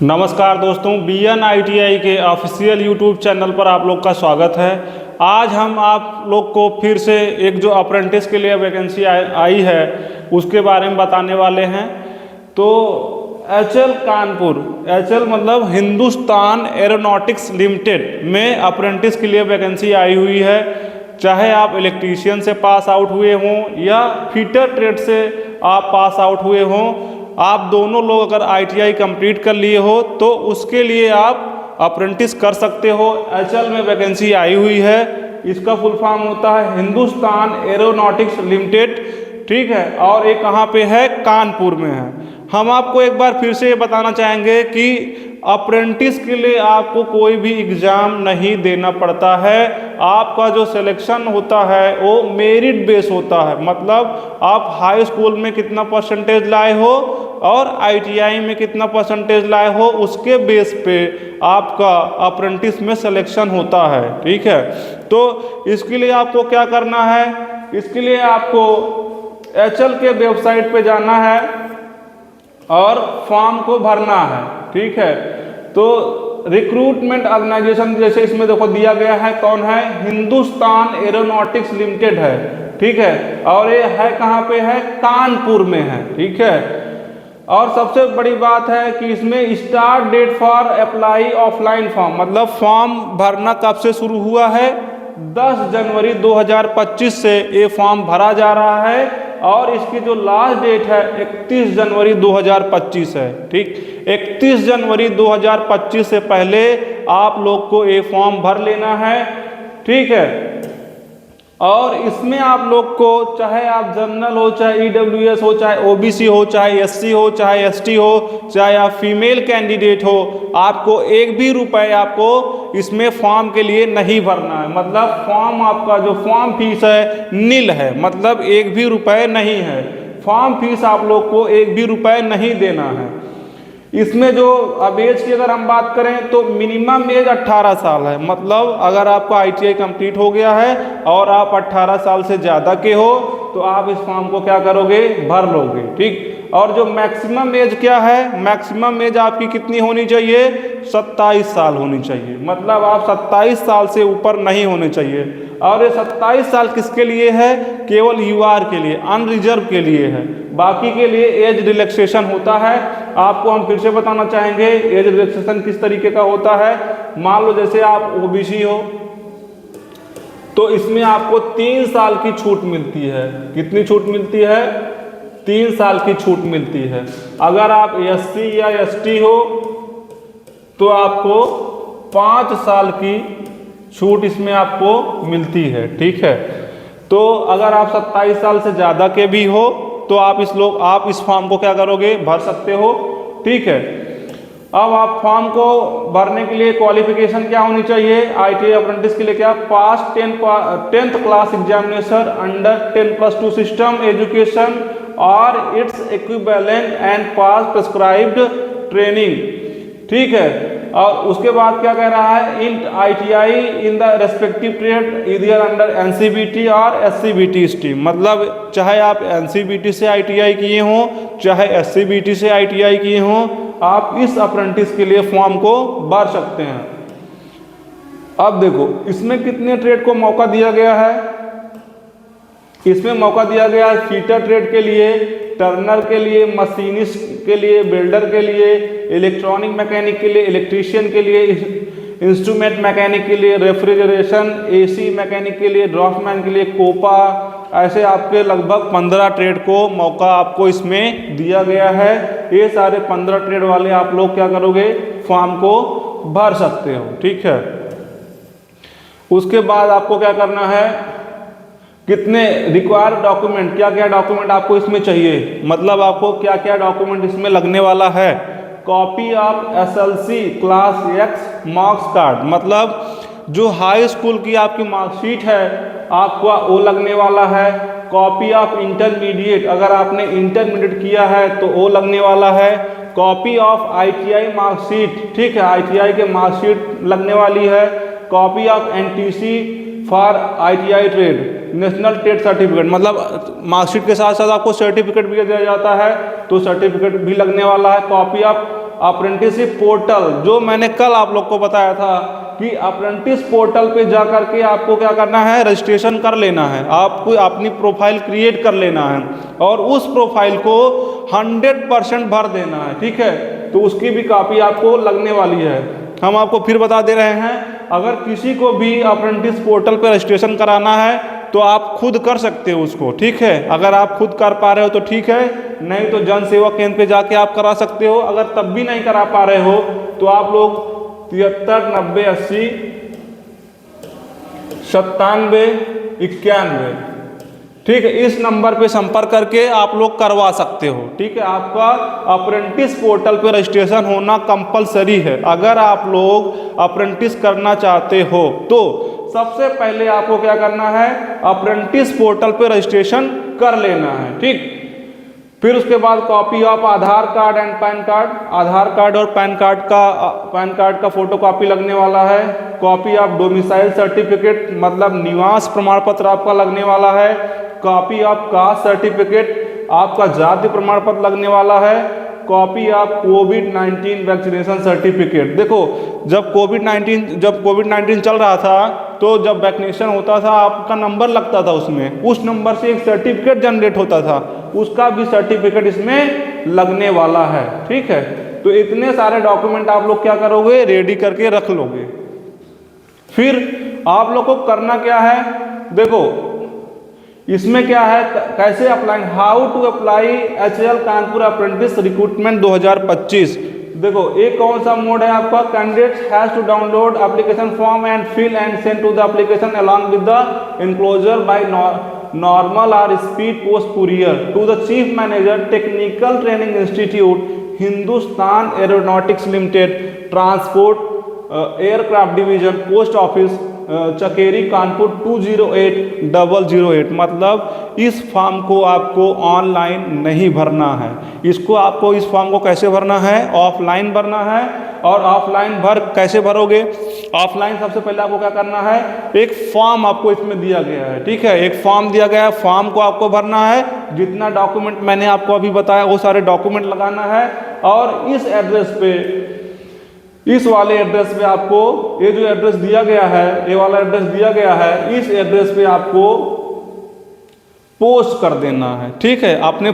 नमस्कार दोस्तों, BN ITI के ऑफिशियल यूट्यूब चैनल पर आप लोग का स्वागत है। आज हम आप लोग को फिर से एक जो अप्रेंटिस के लिए वैकेंसी आई है उसके बारे में बताने वाले हैं। तो HL कानपुर, HL मतलब हिंदुस्तान एरोनॉटिक्स लिमिटेड में अप्रेंटिस के लिए वैकेंसी आई हुई है। चाहे आप इलेक्ट्रीशियन से पास आउट हुए हों या फिटर ट्रेड से आप पास आउट हुए हों, आप दोनों लोग अगर ITI कंप्लीट कर लिए हो तो उसके लिए आप अप्रेंटिस कर सकते हो। HL में वैकेंसी आई हुई है। इसका फुल फॉर्म होता है हिंदुस्तान एरोनॉटिक्स लिमिटेड, ठीक है। और ये कहाँ पे है? कानपुर में है। हम आपको एक बार फिर से ये बताना चाहेंगे कि अप्रेंटिस के लिए आपको कोई भी एग्ज़ाम नहीं देना पड़ता है। आपका जो सिलेक्शन होता है वो मेरिट बेस होता है, मतलब आप हाई स्कूल में कितना परसेंटेज लाए हो और ITI में कितना परसेंटेज लाए हो, उसके बेस पे आपका अप्रेंटिस में सिलेक्शन होता है, ठीक है। तो इसके लिए आपको क्या करना है? इसके लिए आपको HL के वेबसाइट पे जाना है और फॉर्म को भरना है, ठीक है। तो रिक्रूटमेंट ऑर्गेनाइजेशन जैसे इसमें देखो दिया गया है, कौन है? हिंदुस्तान एरोनॉटिक्स लिमिटेड है, ठीक है। और ये है कहाँ पे है? कानपुर में है, ठीक है। और सबसे बड़ी बात है कि इसमें start date for apply offline form, मतलब फॉर्म भरना कब से शुरू हुआ है? 10 जनवरी 2025 से ये फॉर्म भरा जा रहा है और इसकी जो लास्ट डेट है 31 जनवरी 2025 है, ठीक। 31 जनवरी 2025 से पहले आप लोग को ये फॉर्म भर लेना है, ठीक है। और इसमें आप लोग को चाहे आप जनरल हो, चाहे EWS हो, चाहे OBC हो, चाहे SC हो, चाहे ST हो, चाहे आप फीमेल कैंडिडेट हो, आपको एक भी रुपए आपको इसमें फॉर्म के लिए नहीं भरना है। मतलब फॉर्म, आपका जो फॉर्म फीस है नील है, मतलब एक भी रुपए नहीं है। फॉर्म फीस आप लोग को एक भी रुपए नहीं देना है। इसमें जो अब एज की अगर हम बात करें तो मिनिमम एज 18 साल है, मतलब अगर आपका ITI कंप्लीट हो गया है और आप 18 साल से ज़्यादा के हो तो आप इस फॉर्म को क्या करोगे? भर लोगे, ठीक। और जो मैक्सिमम एज क्या है? मैक्सिमम एज आपकी कितनी होनी चाहिए? 27 साल होनी चाहिए, मतलब आप 27 साल से ऊपर नहीं होने चाहिए। और ये 27 साल किसके लिए है? केवल UR के लिए, अनरिजर्व के लिए है। बाकी के लिए एज रिलैक्सेशन होता है। आपको हम फिर से बताना चाहेंगे एज रिलैक्सेशन किस तरीके का होता है। मान लो जैसे आप OBC हो तो इसमें आपको 3 साल की छूट मिलती है। कितनी छूट मिलती है? 3 साल की छूट मिलती है। अगर आप SC या ST हो तो आपको 5 साल की छूट इसमें आपको मिलती है, ठीक है। तो अगर आप 27 साल से ज़्यादा के भी हो तो आप इस फॉर्म को क्या करोगे? भर सकते हो, ठीक है। अब आप फॉर्म को भरने के लिए क्वालिफिकेशन क्या होनी चाहिए? ITI अप्रेंटिस के लिए क्या? Pass 10th class examination under 10+2 system education और it's equivalent and pass prescribed training, ठीक है। और उसके बाद क्या कह रहा है? In ITI in the respective trade इधर अंडर NCBT और SCBT स्ट्रीम, मतलब चाहे आप NCBT से ITI किए हों, चाहे SCBT से ITI किए हों, आप इस अप्रेंटिस के लिए फॉर्म को भर सकते हैं। अब देखो इसमें कितने ट्रेड को मौका दिया गया है। इसमें मौका दिया गया है फीटर ट्रेड के लिए, टर्नर के लिए, मशीनिस्ट के लिए, बिल्डर के लिए, इलेक्ट्रॉनिक मैकेनिक के लिए, इलेक्ट्रीशियन के लिए, इंस्ट्रूमेंट मैकेनिक के लिए, रेफ्रिजरेशन AC मैकेनिक के लिए, ड्राफ्टमैन के लिए, कोपा, ऐसे आपके लगभग 15 ट्रेड को मौका आपको इसमें दिया गया है। ये सारे 15 ट्रेड वाले आप लोग क्या करोगे? फॉर्म को भर सकते हो, ठीक है। उसके बाद आपको क्या करना है? कितने रिक्वायर्ड डॉक्यूमेंट, क्या क्या डॉक्यूमेंट आपको इसमें चाहिए, मतलब आपको क्या क्या डॉक्यूमेंट इसमें लगने वाला है? Copy of SLC class X marks card, मतलब जो हाई स्कूल की आपकी मार्कशीट है आपका वो लगने वाला है। कॉपी ऑफ इंटरमीडिएट, अगर आपने इंटरमीडिएट किया है तो वो लगने वाला है। कॉपी ऑफ ITI मार्कशीट, ठीक है, ITI के मार्कशीट लगने वाली है। Copy of NTC for ITI trade, national trade certificate, मतलब मार्कशीट के साथ साथ आपको सर्टिफिकेट भी दिया जाता है तो सर्टिफिकेट भी लगने वाला है। कॉपी ऑफ अप्रेंटिसशिप पोर्टल, जो मैंने कल आप लोग को बताया था कि अप्रेंटिस पोर्टल पे जा करके आपको क्या करना है, रजिस्ट्रेशन कर लेना है, आपको अपनी प्रोफाइल क्रिएट कर लेना है और उस प्रोफाइल को 100% भर देना है। ठीक है, तो उसकी भी कॉपी आपको लगने वाली है। हम आपको फिर बता दे रहे हैं, अगर किसी को भी अप्रेंटिस पोर्टल पर रजिस्ट्रेशन कराना है तो आप खुद कर सकते हो उसको। ठीक है, अगर आप खुद कर पा रहे हो तो ठीक है, नहीं तो जन सेवा केंद्र पे जाके आप करा सकते हो। अगर तब भी नहीं करा पा रहे हो तो आप लोग 73 90 80 97 91, ठीक है, इस नंबर पे संपर्क करके आप लोग करवा सकते हो। ठीक है, आपका अप्रेंटिस पोर्टल पे रजिस्ट्रेशन होना कंपलसरी है। अगर आप लोग अप्रेंटिस करना चाहते हो तो सबसे पहले आपको क्या करना है, अप्रेंटिस पोर्टल पे रजिस्ट्रेशन कर लेना है। ठीक, फिर उसके बाद copy of Aadhaar card and pan card, Aadhaar card और पैन कार्ड का फोटो कॉपी लगने वाला है। कॉपी ऑफ डोमिसाइल सर्टिफिकेट मतलब निवास प्रमाण पत्र आपका लगने वाला है। कॉपी ऑफ कास्ट सर्टिफिकेट आपका जाति प्रमाण पत्र लगने वाला है। Copy of covid vaccination certificate. देखो, जब कोविड-19 चल रहा था तो जब वैक्सीनेशन होता था आपका नंबर लगता था उसमें, उस नंबर से एक सर्टिफिकेट जनरेट होता था, उसका भी सर्टिफिकेट इसमें लगने वाला है। ठीक है, तो इतने सारे डॉक्यूमेंट आप लोग क्या करोगे, रेडी करके रख लोगे। फिर आप लोग को करना क्या है, देखो इसमें क्या है, कैसे apply, how to apply HAL Kanpur apprentice recruitment 2025। देखो, एक कौन सा मोड है आपका, candidate has to download application form and fill and send to the application along with the enclosure by normal और speed post courier to the chief manager technical training institute Hindustan Aeronautics Limited transport aircraft division post office Chakeri Kanpur 208008। मतलब इस form को आपको online नहीं भरना है, इसको आपको इस फॉर्म को कैसे भरना है, ऑफलाइन भरना है। और ऑफलाइन कैसे भरोगे, ऑफलाइन सबसे पहले आपको क्या करना है, एक फॉर्म आपको इसमें दिया गया है। ठीक है, एक फॉर्म दिया गया है, फॉर्म को आपको भरना है। जितना डॉक्यूमेंट मैंने आपको अभी बताया वो सारे डॉक्यूमेंट लगाना है और इस एड्रेस पे, इस वाले एड्रेस पे आपको, ये जो एड्रेस दिया गया है, ये वाला एड्रेस दिया गया है, इस एड्रेस पे आपको पोस्ट कर देना है। ठीक है, अपने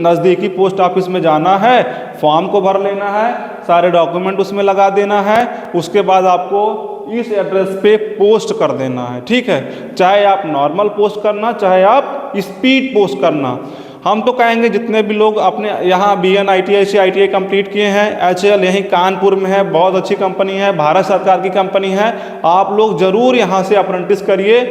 नज़दीकी पोस्ट ऑफिस में जाना है, फॉर्म को भर लेना है, सारे डॉक्यूमेंट उसमें लगा देना है, उसके बाद आपको इस एड्रेस पे पोस्ट कर देना है। ठीक है, चाहे आप नॉर्मल पोस्ट करना, चाहे आप स्पीड पोस्ट करना। हम तो कहेंगे जितने भी लोग अपने यहाँ BN ITI से ITI कंप्लीट किए हैं, HAL यहीं कानपुर में है, बहुत अच्छी कंपनी है, भारत सरकार की कंपनी है, आप लोग ज़रूर यहाँ से अप्रेंटिस करिए।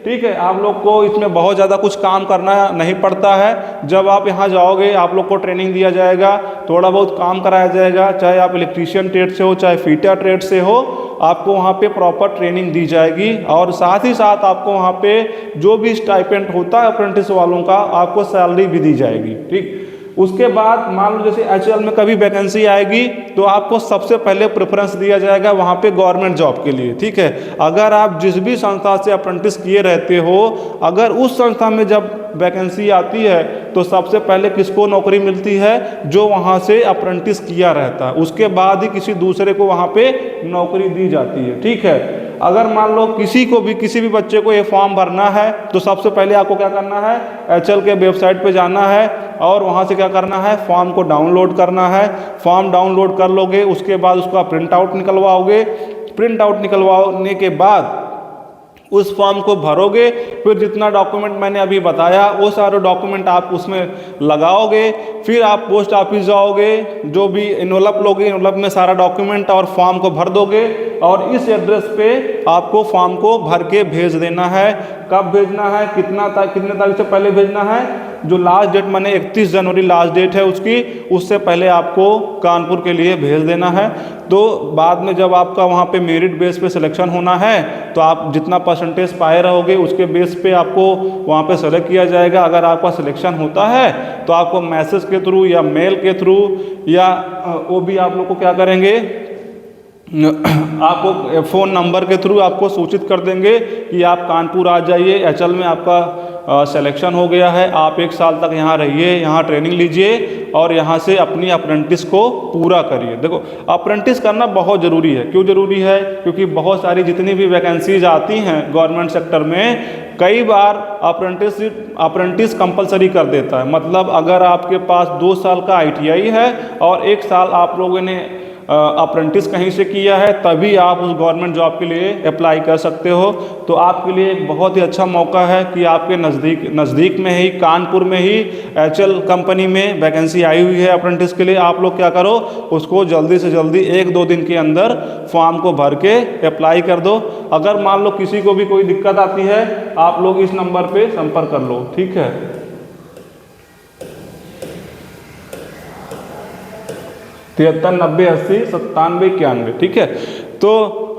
ठीक है, आप लोग को इसमें बहुत ज़्यादा कुछ काम करना नहीं पड़ता है। जब आप यहाँ जाओगे आप लोग को ट्रेनिंग दिया जाएगा, थोड़ा बहुत काम कराया जाएगा, चाहे आप इलेक्ट्रीशियन ट्रेड से हो चाहे फिटर ट्रेड से हो, आपको वहाँ पे प्रॉपर ट्रेनिंग दी जाएगी। और साथ ही साथ आपको वहाँ पे जो भी स्टाइपेंड होता है अप्रेंटिस वालों का, आपको सैलरी भी दी जाएगी। ठीक, उसके बाद मान लो जैसे HAL में कभी वैकेंसी आएगी तो आपको सबसे पहले प्रेफरेंस दिया जाएगा वहाँ पे गवर्नमेंट जॉब के लिए। ठीक है, अगर आप जिस भी संस्था से अप्रेंटिस किए रहते हो, अगर उस संस्था में जब वैकेंसी आती है तो सबसे पहले किसको नौकरी मिलती है, जो वहाँ से अप्रेंटिस किया रहता है, उसके बाद ही किसी दूसरे को वहाँ पे नौकरी दी जाती है। ठीक है, अगर मान लो किसी भी बच्चे को ये फॉर्म भरना है तो सबसे पहले आपको क्या करना है, HAL के वेबसाइट पे जाना है और वहाँ से क्या करना है, फॉर्म को डाउनलोड करना है। फॉर्म डाउनलोड कर लोगे, उसके बाद उसका प्रिंट आउट निकलवाओगे। प्रिंट आउट निकलवाने के बाद उस फॉर्म को भरोगे, फिर जितना डॉक्यूमेंट मैंने अभी बताया वो सारे डॉक्यूमेंट आप उसमें लगाओगे। फिर आप पोस्ट ऑफिस जाओगे, जो भी एनवलप लोगे, एनवलप में सारा डॉक्यूमेंट और फॉर्म को भर दोगे और इस एड्रेस पे आपको फॉर्म को भर के भेज देना है। कब भेजना है, कितने तारीख से पहले भेजना है, जो लास्ट डेट माने 31 जनवरी लास्ट डेट है उसकी, उससे पहले आपको कानपुर के लिए भेज देना है। तो बाद में जब आपका वहाँ पे मेरिट बेस पे सिलेक्शन होना है तो आप जितना परसेंटेज पाए रहोगे उसके बेस पे आपको वहाँ पे सेलेक्ट किया जाएगा। अगर आपका सिलेक्शन होता है तो आपको मैसेज के थ्रू या मेल के थ्रू या वो भी आप लोग को क्या करेंगे, आपको फ़ोन नंबर के थ्रू आपको सूचित कर देंगे कि आप कानपुर आ जाइए, एचएल में आपका सिलेक्शन हो गया है, आप 1 साल तक यहाँ रहिए, यहाँ ट्रेनिंग लीजिए और यहाँ से अपनी अप्रेंटिस को पूरा करिए। देखो, अप्रेंटिस करना बहुत ज़रूरी है। क्यों ज़रूरी है? क्योंकि बहुत सारी जितनी भी वैकेंसीज आती हैं गवर्नमेंट सेक्टर में, कई बार अप्रेंटिस कंपलसरी कर देता है। मतलब अगर आपके पास 2 साल का ITI है और 1 साल आप लोगों ने अप्रेंटिस कहीं से किया है, तभी आप उस गवर्नमेंट जॉब के लिए अप्लाई कर सकते हो। तो आपके लिए एक बहुत ही अच्छा मौका है कि आपके नज़दीक में ही, कानपुर में ही HL कंपनी में वैकेंसी आई हुई है अप्रेंटिस के लिए। आप लोग क्या करो, उसको जल्दी से जल्दी 1-2 दिन के अंदर फॉर्म को भर के अप्लाई कर दो। अगर मान लो किसी को भी कोई दिक्कत आती है, आप लोग इस नंबर पे संपर्क कर लो, ठीक है। 73 90 80 97 91, ठीक है। तो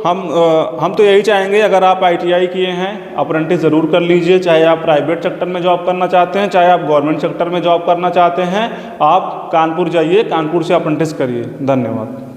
हम तो यही चाहेंगे, अगर आप ITI किए हैं अप्रेंटिस ज़रूर कर लीजिए, चाहे आप प्राइवेट सेक्टर में जॉब करना चाहते हैं, चाहे आप गवर्नमेंट सेक्टर में जॉब करना चाहते हैं, आप कानपुर जाइए, कानपुर से अप्रेंटिस करिए। धन्यवाद।